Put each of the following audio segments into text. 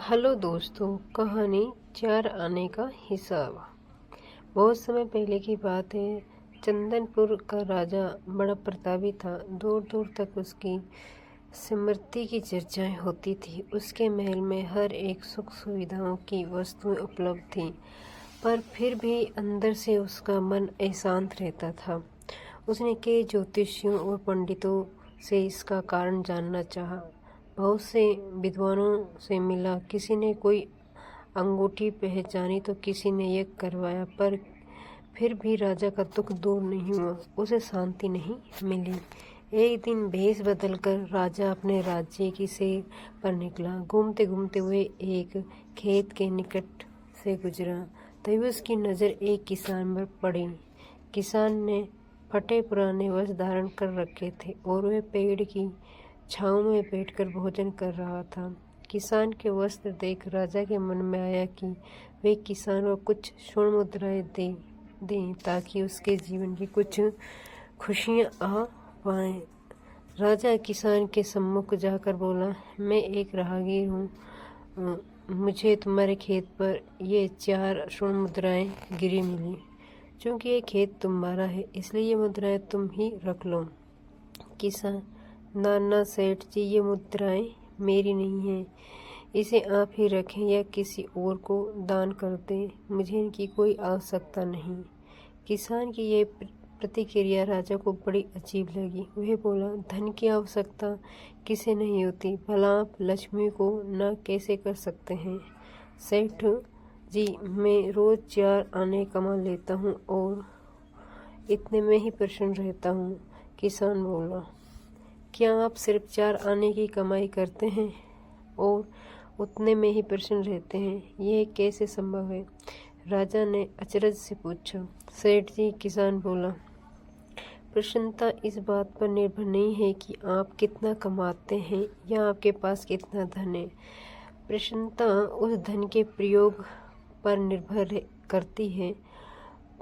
Hello दोस्तों, कहानी चार आने का हिसाब। बहुत समय पहले की बात है। चंदनपुर का राजा बड़ा प्रतापी था। दूर दूर तक उसकी समृद्धि की चर्चाएं होती थी। उसके महल में हर एक सुख सुविधाओं की वस्तुएं उपलब्ध थीं, पर फिर भी अंदर से उसका मन अशांत रहता था। उसने कई ज्योतिषियों और पंडितों से इसका कारण जानना चाहा। बहुत से विद्वानों से मिला। किसी ने कोई अंगूठी पहचानी तो किसी ने यज्ञ करवाया, पर फिर भी राजा का दुख दूर नहीं हुआ। उसे शांति नहीं मिली। एक दिन भेष बदलकर राजा अपने राज्य की सैर पर निकला। घूमते घूमते हुए एक खेत के निकट से गुजरा। तभी उसकी नज़र एक किसान पर पड़ी। किसान ने फटे पुराने वस्त्र धारण कर रखे थे और वह पेड़ की छाँव में बैठकर भोजन कर रहा था। किसान के वस्त्र देख राजा के मन में आया कि वे किसान को कुछ स्वर्ण मुद्राएं दें ताकि उसके जीवन की कुछ खुशियां आ पाएं। राजा किसान के सम्मुख जाकर बोला, मैं एक राहगीर हूँ। मुझे तुम्हारे खेत पर ये 4 स्वर्ण मुद्राएं गिरी मिली। चूँकि ये खेत तुम्हारा है, इसलिए ये मुद्राएं तुम ही रख लो। किसान, ना सेठ जी, ये मुद्राएं मेरी नहीं हैं। इसे आप ही रखें या किसी और को दान कर दें। मुझे इनकी कोई आवश्यकता नहीं। किसान की यह प्रतिक्रिया राजा को बड़ी अजीब लगी। वह बोला, धन की आवश्यकता किसे नहीं होती, भला आप लक्ष्मी को न कैसे कर सकते हैं। सेठ जी, मैं रोज 4 आने कमा लेता हूँ और इतने में ही प्रसन्न रहता हूँ। किसान बोला, क्या आप सिर्फ 4 आने की कमाई करते हैं और उतने में ही प्रसन्न रहते हैं? यह कैसे संभव है? राजा ने अचरज से पूछा। सेठ जी, किसान बोला, प्रसन्नता इस बात पर निर्भर नहीं है कि आप कितना कमाते हैं या आपके पास कितना धन है। प्रसन्नता उस धन के प्रयोग पर निर्भर करती है।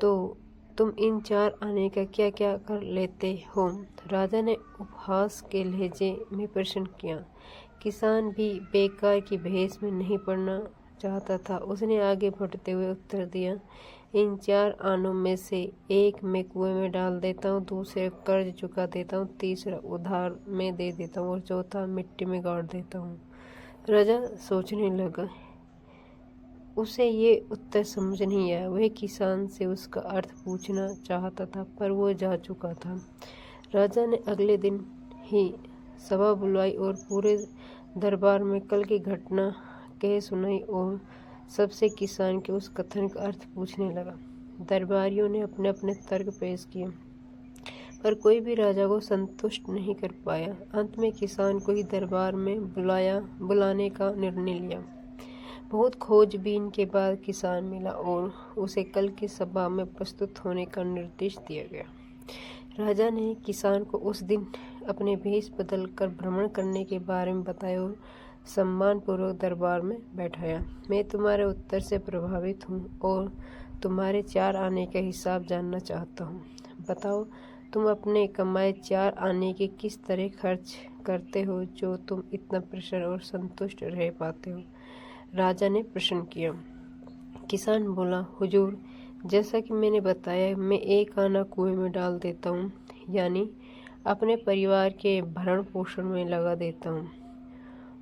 तो तुम इन 4 आने का क्या क्या कर लेते हो? राजा ने उपहास के लहजे में प्रश्न किया। किसान भी बेकार की बहस में नहीं पड़ना चाहता था। उसने आगे बढ़ते हुए उत्तर दिया, इन 4 आनों में से एक मैं कुएं में डाल देता हूँ, दूसरे कर्ज चुका देता हूँ, तीसरा उधार में दे देता हूँ और चौथा मिट्टी में गाड़ देता हूँ। राजा सोचने लगा। उसे ये उत्तर समझ नहीं आया। वह किसान से उसका अर्थ पूछना चाहता था, पर वो जा चुका था। राजा ने अगले दिन ही सभा बुलाई और पूरे दरबार में कल की घटना कह सुनाई और सबसे किसान के उस कथन का अर्थ पूछने लगा। दरबारियों ने अपने अपने तर्क पेश किए, पर कोई भी राजा को संतुष्ट नहीं कर पाया। अंत में किसान को ही दरबार में बुलाने का निर्णय लिया। बहुत खोजबीन के बाद किसान मिला और उसे कल की सभा में प्रस्तुत होने का निर्देश दिया गया। राजा ने किसान को उस दिन अपने भेष बदल कर भ्रमण करने के बारे में बताया और सम्मानपूर्वक दरबार में बैठाया। मैं तुम्हारे उत्तर से प्रभावित हूँ और तुम्हारे 4 आने का हिसाब जानना चाहता हूँ। बताओ, तुम अपने कमाए 4 आने के किस तरह खर्च करते हो जो तुम इतना प्रसन्न और संतुष्ट रह पाते हो? राजा ने प्रश्न किया। किसान बोला, हुजूर, जैसा कि मैंने बताया, मैं 1 आना कुएं में डाल देता हूँ, यानी अपने परिवार के भरण पोषण में लगा देता हूँ।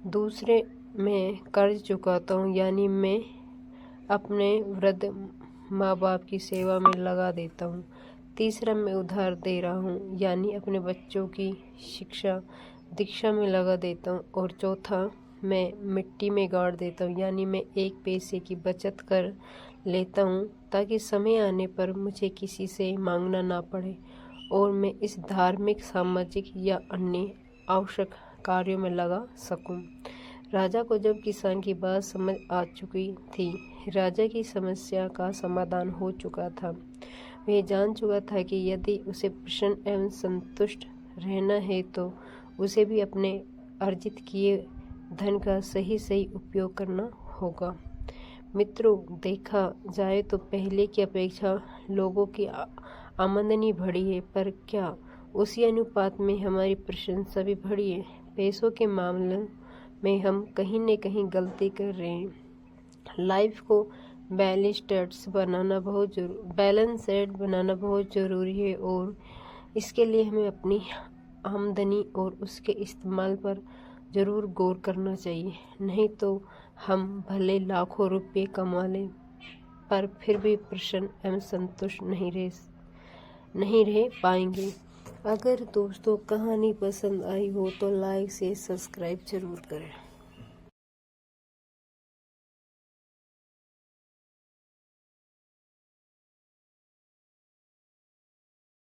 दूसरे मैं कर्ज चुकाता हूँ, यानी मैं अपने वृद्ध माँ बाप की सेवा में लगा देता हूँ। तीसरा मैं उधार दे रहा हूँ, यानी अपने बच्चों की शिक्षा दीक्षा में लगा देता हूँ। और चौथा मैं मिट्टी में गाड़ देता हूँ, यानी मैं 1 पैसे की बचत कर लेता हूँ ताकि समय आने पर मुझे किसी से मांगना ना पड़े और मैं इस धार्मिक, सामाजिक या अन्य आवश्यक कार्यों में लगा सकूं। राजा को जब किसान की बात समझ आ चुकी थी, राजा की समस्या का समाधान हो चुका था। वह जान चुका था कि यदि उसे प्रसन्न एवं संतुष्ट रहना है तो उसे भी अपने अर्जित किए धन का सही उपयोग करना होगा। मित्रों, देखा जाए तो पहले की अपेक्षा लोगों की आमदनी बढ़ी है, पर क्या उसी अनुपात में हमारी प्रशंसा भी बढ़ी है? पैसों के मामले में हम कहीं न कहीं गलती कर रहे हैं। लाइफ को बैलेंस्ड बनाना बहुत ज़रूरी है और इसके लिए हमें अपनी आमदनी और उसके इस्तेमाल पर ज़रूर गौर करना चाहिए। नहीं तो हम भले लाखों रुपये कमा लें पर फिर भी प्रसन्न एवं संतुष्ट नहीं रह पाएंगे। अगर दोस्तों कहानी पसंद आई हो तो लाइक से सब्सक्राइब जरूर करें।